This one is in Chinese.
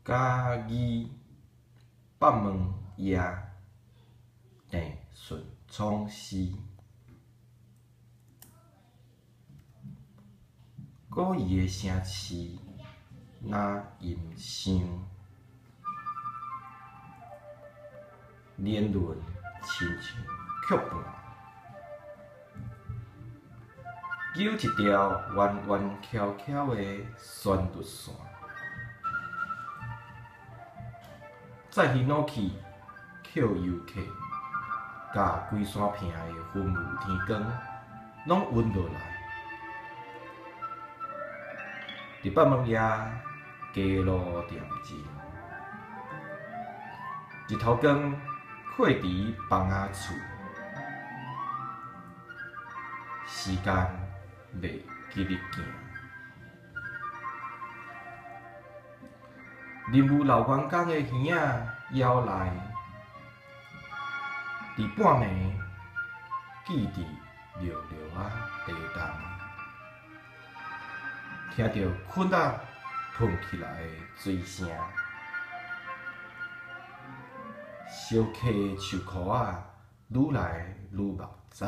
家己北门夜，定顺创诗。故意的城市若吟唱，年轮亲像曲伴，揪一条弯弯翘翘的旋律线，再去落去扣游客，甲规山片的云雾天光，拢晕落来。伫北门夜，街路恬静，日头光阔伫房仔厝，时间袂急日行。任务老员工的耳仔摇来，伫半暝记伫寥寥啊地动。听到困仔喷起来的水声，小客的手箍仔愈来愈密集。